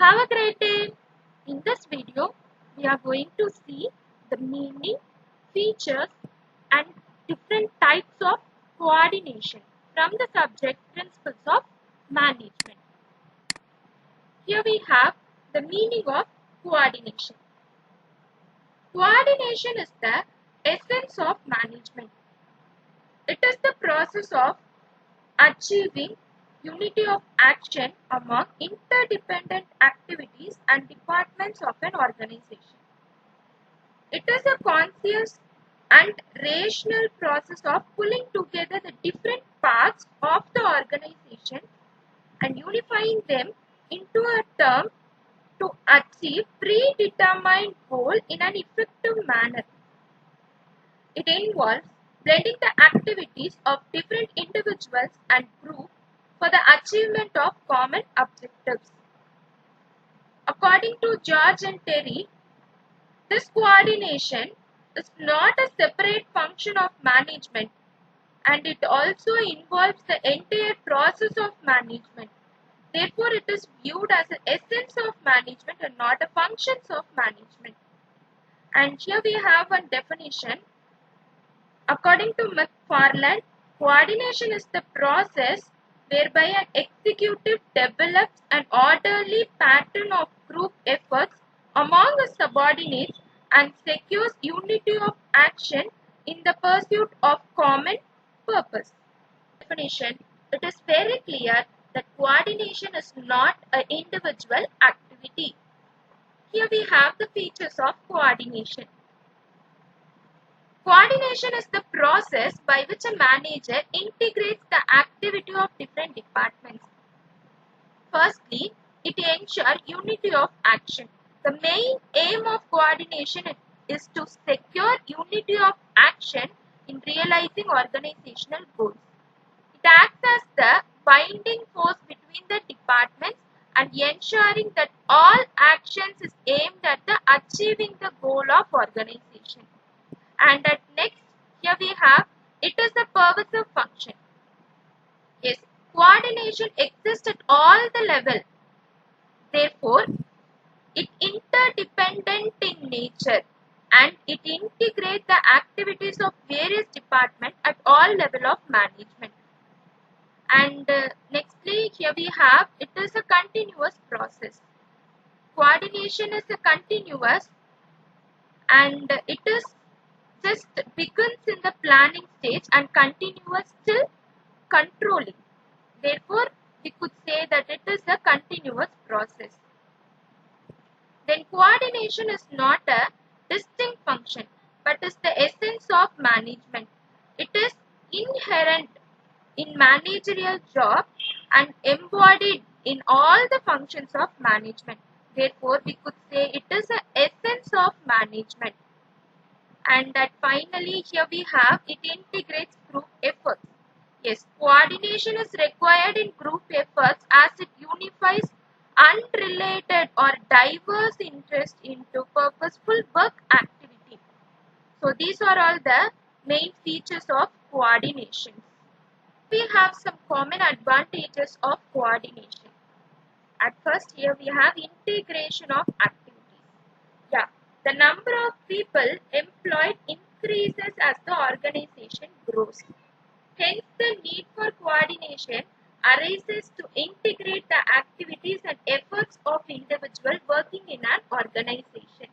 Have a great day. In this video, we are going to see the meaning, features and different types of coordination from the subject Principles of Management. Here we have the meaning of coordination. Coordination is the essence of management. It is the process of achieving unity of action among interdependent activities and departments of an organization. It is a conscious and rational process of pulling together the different parts of the organization and unifying them into a term to achieve predetermined goal in an effective manner. It involves blending the activities of different individuals and groups for the achievement of common objectives. According to George and Terry, this coordination is not a separate function of management, and it also involves the entire process of management. Therefore, it is viewed as an essence of management and not a functions of management. And here we have one definition. According to McFarland, coordination is the process whereby an executive develops an orderly pattern of group efforts among his subordinates and secures unity of action in the pursuit of common purpose. Definition: it is very clear that coordination is not an individual activity. Here we have the features of coordination. Coordination is the process by which a manager integrates the activity of different departments. Firstly, it ensures unity of action. The main aim of coordination is to secure unity of action in realizing organizational goals. It acts as the binding force between the departments and ensuring that all actions is aimed at the achieving the goal of organization. And at next, here we have, it is a pervasive function. Yes, coordination exists at all the levels. Therefore, it interdependent in nature and it integrates the activities of various departments at all level of management. And nextly, here we have, it is a continuous process. Coordination is a continuous and it is just begins in the planning stage and continuous till controlling. Therefore, we could say that it is a continuous process. Then coordination is not a distinct function but is the essence of management. It is inherent in managerial job and embodied in all the functions of management. Therefore, we could say it is the essence of management. And that finally here we have, it integrates group efforts. Yes, coordination is required in group efforts as it unifies unrelated or diverse interests into purposeful work activity. So these are all the main features of coordination. We have some common advantages of coordination. At first, here we have integration of activities. Yeah. The number of people employed increases as the organization grows. Hence, the need for coordination arises to integrate the activities and efforts of individuals working in an organization.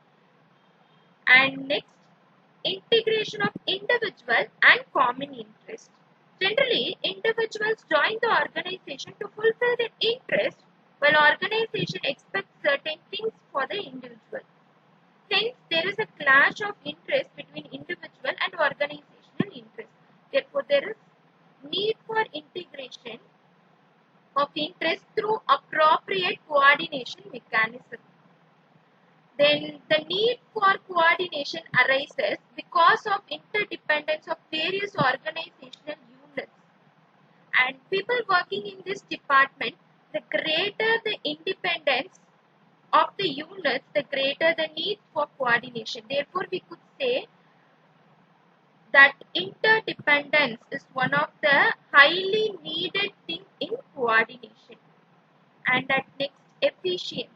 And next, integration of individual and common interest. Generally, individuals join the organization to fulfill their interest, while organization expects certain things for the individual. Hence, there is a clash of interest between individual and organizational interest. Therefore, there is need for integration of interest through appropriate coordination mechanism. Then, the need for coordination arises because of interdependence of various organizational units. And people working in this department, the greater the independence of the units, the greater the need for coordination. Therefore, we could say that interdependence is one of the highly needed things in coordination. And that next, efficiency.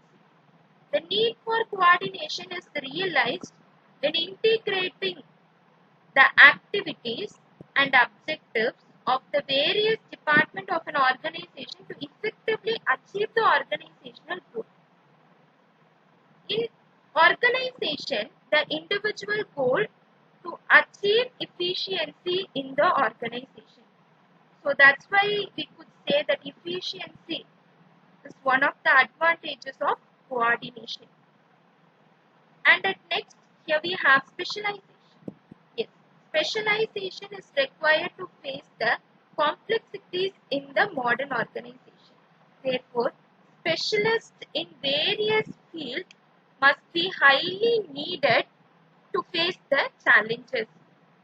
The need for coordination is realized when integrating the activities and objectives of the various departments of an organization to effectively achieve the organizational goal. In organization, the individual goal to achieve efficiency in the organization. So that's why we could say that efficiency is one of the advantages of coordination. And at next, here we have specialization. Yes, specialization is required to face the complexities in the modern organization. Therefore, specialists in various fields must be highly needed to face the challenges.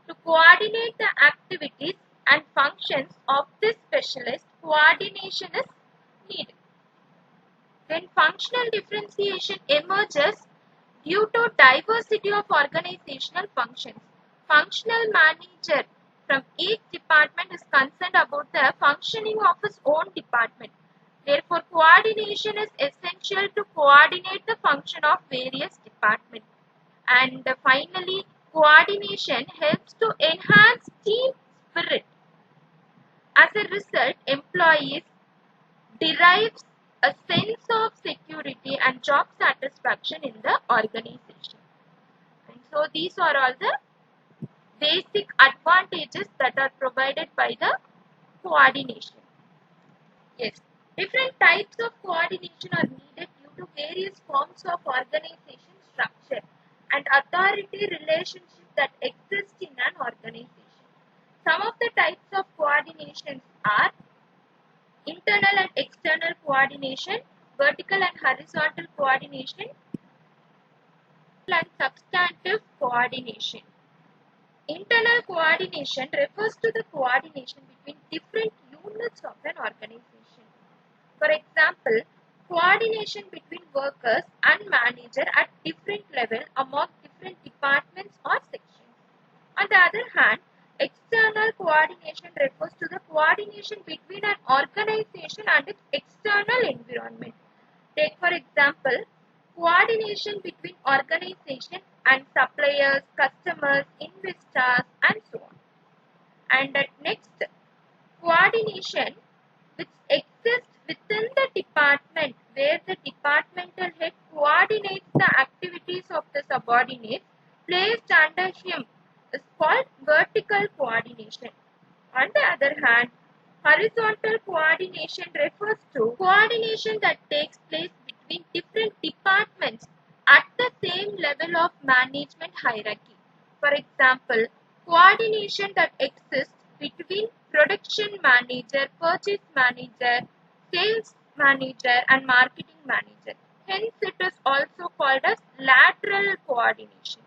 To coordinate the activities and functions of this specialist, coordination is needed. When functional differentiation emerges due to diversity of organizational functions, functional manager from each department is concerned about the functioning of his own department. Therefore, coordination is essential to coordinate the function of various departments. And finally, coordination helps to enhance team spirit. As a result, employees derives a sense of security and job satisfaction in the organization. And so these are all the basic advantages that are provided by the coordination. Yes, different types of coordination are needed due to various forms of organization structure and authority relationship that exist in an organization. Some of the types of coordinations are internal and external coordination, vertical and horizontal coordination, and substantive coordination. Internal coordination refers to the coordination between different units of an organization. For example, coordination between workers and manager at different levels among different departments or sections. On the other hand, external coordination refers to the coordination between an organization and its external environment. Take for example, coordination between organization and suppliers, customers, investors, and so on. And next, coordination which exists within the department where the departmental head coordinates the activities of the subordinates placed under him is called vertical coordination. On the other hand, horizontal coordination refers to coordination that takes place between different departments at the same level of management hierarchy. For example, coordination that exists between production manager, purchase manager, sales manager, and marketing manager. Hence, it is also called as lateral coordination.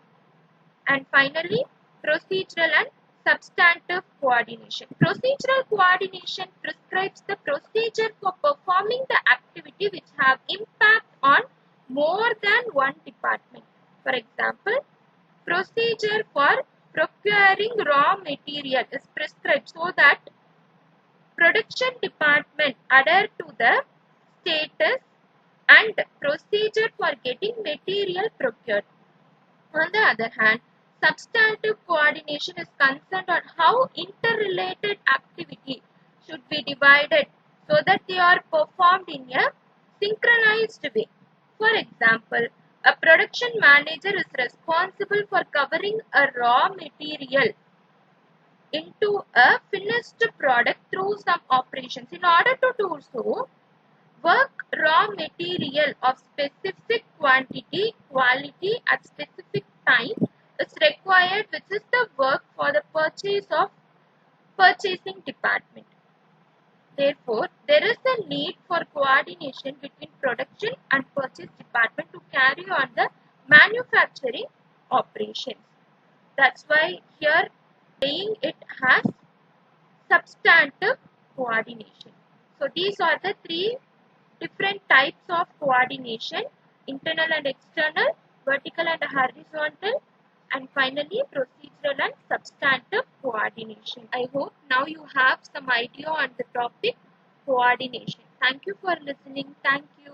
And finally, procedural and substantive coordination. Procedural coordination prescribes the procedure for performing the activity which have impact on more than one department. For example, procedure for procuring raw material is prescribed so that production department adhere to the status and procedure for getting material procured. On the other hand, substantive coordination is concerned on how interrelated activity should be divided so that they are performed in a synchronized way. For example, a production manager is responsible for covering a raw material into a finished product through some operations. In order to do so, work raw material of specific quantity, quality at specific time is required, which is the work for the purchase of purchasing department. Therefore, there is a need for coordination between production and purchase department to carry on the manufacturing operations. That's why here saying it has substantive coordination. So these are the three different types of coordination: internal and external, vertical and horizontal, and finally procedural and substantive coordination. I hope now you have some idea on the topic coordination. Thank you for listening. Thank you.